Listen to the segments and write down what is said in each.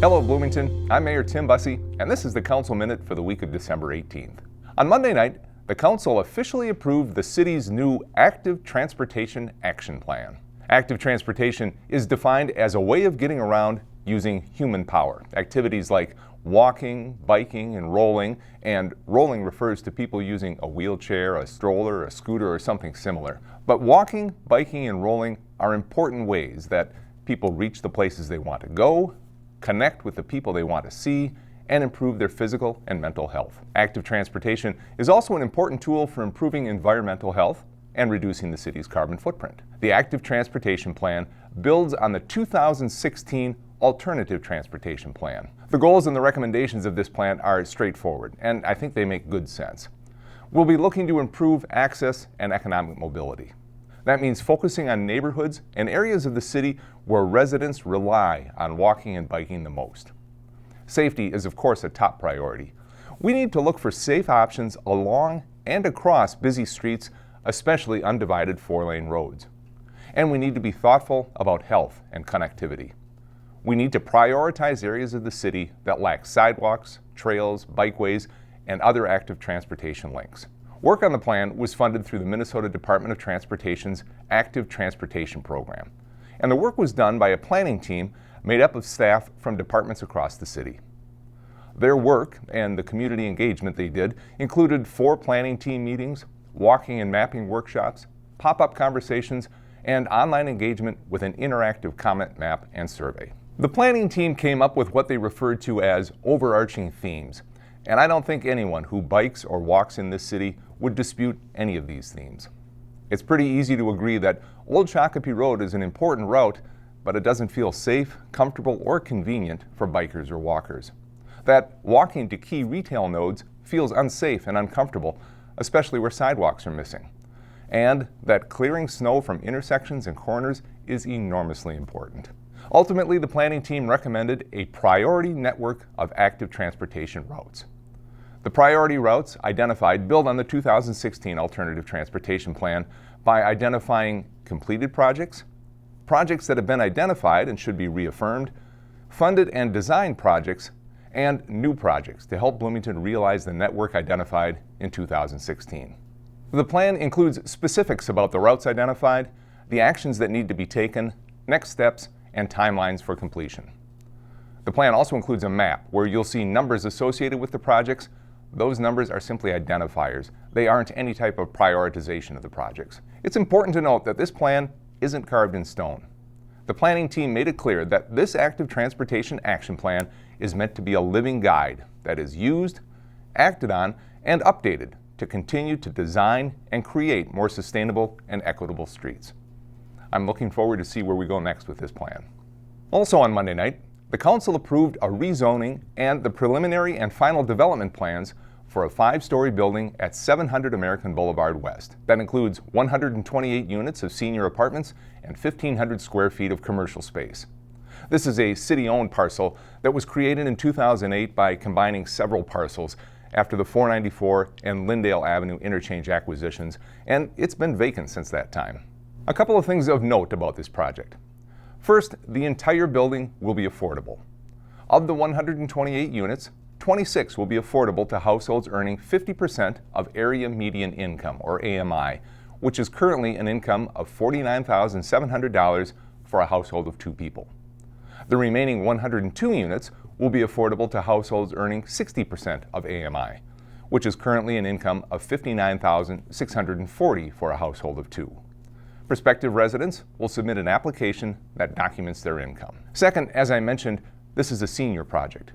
Hello Bloomington, I'm Mayor Tim Bussey, and this is the Council Minute for the week of December 18th. On Monday night, the Council officially approved the city's new Active Transportation Action Plan. Active transportation is defined as a way of getting around using human power. Activities like walking, biking, and rolling refers to people using a wheelchair, a stroller, a scooter, or something similar. But walking, biking, and rolling are important ways that people reach the places they want to go, connect with the people they want to see, and improve their physical and mental health. Active transportation is also an important tool for improving environmental health and reducing the city's carbon footprint. The Active Transportation Plan builds on the 2016 Alternative Transportation Plan. The goals and the recommendations of this plan are straightforward, and I think they make good sense. We'll be looking to improve access and economic mobility. That means focusing on neighborhoods and areas of the city where residents rely on walking and biking the most. Safety is, of course, a top priority. We need to look for safe options along and across busy streets, especially undivided four-lane roads. And we need to be thoughtful about health and connectivity. We need to prioritize areas of the city that lack sidewalks, trails, bikeways, and other active transportation links. Work on the plan was funded through the Minnesota Department of Transportation's Active Transportation Program, and the work was done by a planning team made up of staff from departments across the city. Their work and the community engagement they did included 4 planning team meetings, walking and mapping workshops, pop-up conversations, and online engagement with an interactive comment map and survey. The planning team came up with what they referred to as overarching themes, and I don't think anyone who bikes or walks in this city would dispute any of these themes. It's pretty easy to agree that Old Shakopee Road is an important route, but it doesn't feel safe, comfortable, or convenient for bikers or walkers. That walking to key retail nodes feels unsafe and uncomfortable, especially where sidewalks are missing. And that clearing snow from intersections and corners is enormously important. Ultimately, the planning team recommended a priority network of active transportation routes. The priority routes identified build on the 2016 Alternative Transportation Plan by identifying completed projects, projects that have been identified and should be reaffirmed, funded and designed projects, and new projects to help Bloomington realize the network identified in 2016. The plan includes specifics about the routes identified, the actions that need to be taken, next steps, and timelines for completion. The plan also includes a map where you'll see numbers associated with the projects. Those numbers are simply identifiers. They aren't any type of prioritization of the projects. It's important to note that this plan isn't carved in stone. The planning team made it clear that this Active Transportation Action Plan is meant to be a living guide that is used, acted on, and updated to continue to design and create more sustainable and equitable streets. I'm looking forward to see where we go next with this plan. Also on Monday night, the Council approved a rezoning and the preliminary and final development plans for a 5-story building at 700 American Boulevard West. That includes 128 units of senior apartments and 1,500 square feet of commercial space. This is a city-owned parcel that was created in 2008 by combining several parcels after the 494 and Lyndale Avenue interchange acquisitions, and it's been vacant since that time. A couple of things of note about this project. First, the entire building will be affordable. Of the 128 units, 26 will be affordable to households earning 50% of Area Median Income, or AMI, which is currently an income of $49,700 for a household of 2 people. The remaining 102 units will be affordable to households earning 60% of AMI, which is currently an income of $59,640 for a household of 2. Prospective residents will submit an application that documents their income. Second, as I mentioned, this is a senior project.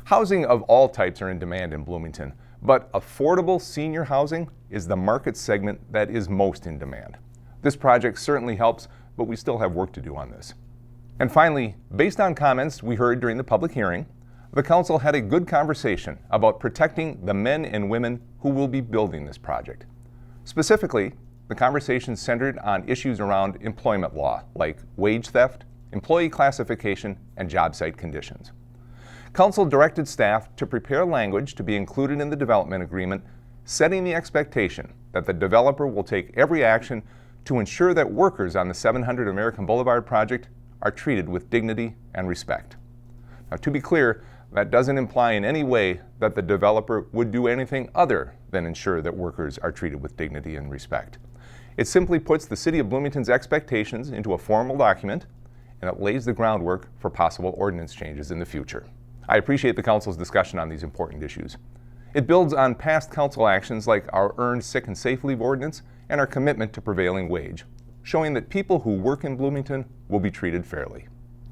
Housing of all types are in demand in Bloomington, but affordable senior housing is the market segment that is most in demand. This project certainly helps, but we still have work to do on this. And finally, based on comments we heard during the public hearing, the Council had a good conversation about protecting the men and women who will be building this project. Specifically, the conversation centered on issues around employment law, like wage theft, employee classification, and job site conditions. Council directed staff to prepare language to be included in the development agreement, setting the expectation that the developer will take every action to ensure that workers on the 700 American Boulevard project are treated with dignity and respect. Now, to be clear, that doesn't imply in any way that the developer would do anything other than ensure that workers are treated with dignity and respect. It simply puts the City of Bloomington's expectations into a formal document, and it lays the groundwork for possible ordinance changes in the future. I appreciate the Council's discussion on these important issues. It builds on past Council actions like our Earned Sick and Safe Leave Ordinance and our commitment to prevailing wage, showing that people who work in Bloomington will be treated fairly.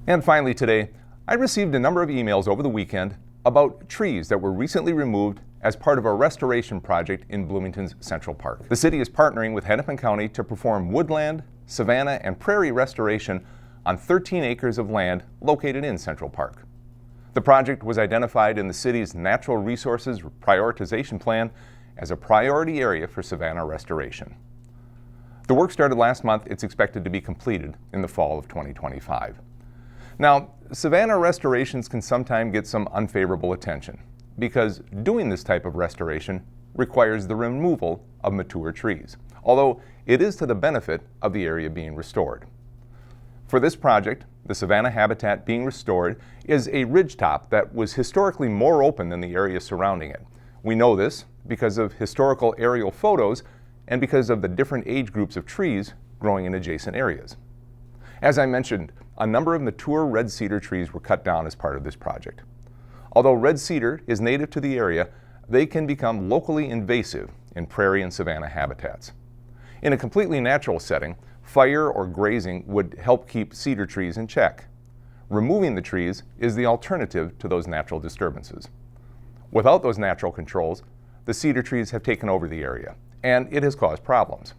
And finally today, I received a number of emails over the weekend about trees that were recently removed as part of a restoration project in Bloomington's Central Park. The city is partnering with Hennepin County to perform woodland, savanna, and prairie restoration on 13 acres of land located in Central Park. The project was identified in the city's Natural Resources Prioritization Plan as a priority area for savanna restoration. The work started last month. It's expected to be completed in the fall of 2025. Now, savanna restorations can sometimes get some unfavorable attention because doing this type of restoration requires the removal of mature trees, although it is to the benefit of the area being restored. For this project, the savanna habitat being restored is a ridgetop that was historically more open than the area surrounding it. We know this because of historical aerial photos and because of the different age groups of trees growing in adjacent areas. As I mentioned, a number of mature red cedar trees were cut down as part of this project. Although red cedar is native to the area, they can become locally invasive in prairie and savanna habitats. In a completely natural setting, fire or grazing would help keep cedar trees in check. Removing the trees is the alternative to those natural disturbances. Without those natural controls, the cedar trees have taken over the area, and it has caused problems.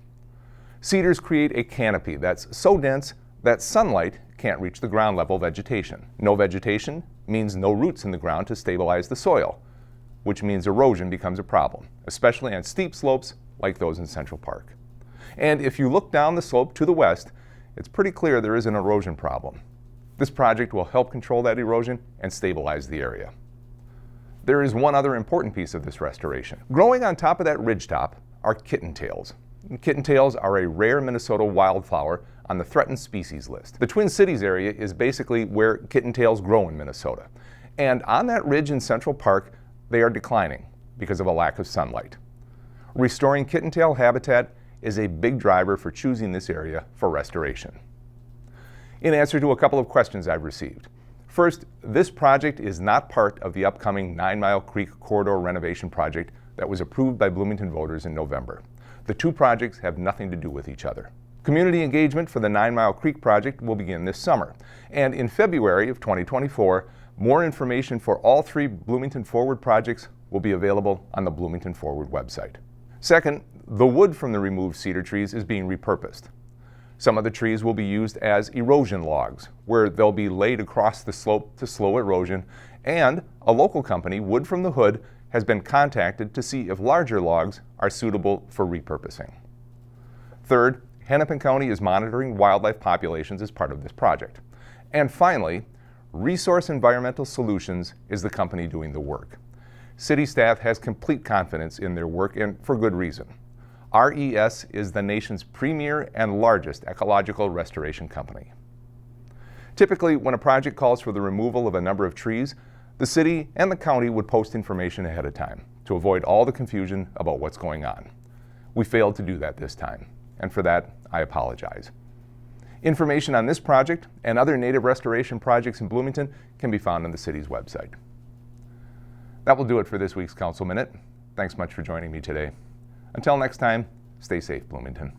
Cedars create a canopy that's so dense that sunlight can't reach the ground level vegetation. No vegetation means no roots in the ground to stabilize the soil, which means erosion becomes a problem, especially on steep slopes like those in Central Park. And if you look down the slope to the west, it's pretty clear there is an erosion problem. This project will help control that erosion and stabilize the area. There is one other important piece of this restoration. Growing on top of that ridgetop are kittentails. Kittentails are a rare Minnesota wildflower on the threatened species list. The Twin Cities area is basically where kittentails grow in Minnesota. And on that ridge in Central Park, they are declining because of a lack of sunlight. Restoring kittentail habitat is a big driver for choosing this area for restoration. In answer to a couple of questions I've received. First, this project is not part of the upcoming 9 Mile Creek Corridor renovation project that was approved by Bloomington voters in November. The two projects have nothing to do with each other. Community engagement for the 9 Mile Creek project will begin this summer. And in February of 2024, more information for all three Bloomington Forward projects will be available on the Bloomington Forward website. Second, the wood from the removed cedar trees is being repurposed. Some of the trees will be used as erosion logs, where they'll be laid across the slope to slow erosion, and a local company, Wood from the Hood, has been contacted to see if larger logs are suitable for repurposing. Third, Hennepin County is monitoring wildlife populations as part of this project. And finally, Resource Environmental Solutions is the company doing the work. City staff has complete confidence in their work, and for good reason. RES is the nation's premier and largest ecological restoration company. Typically, when a project calls for the removal of a number of trees, the city and the county would post information ahead of time to avoid all the confusion about what's going on. We failed to do that this time, and for that, I apologize. Information on this project and other native restoration projects in Bloomington can be found on the city's website. That will do it for this week's Council Minute. Thanks much for joining me today. Until next time, stay safe, Bloomington.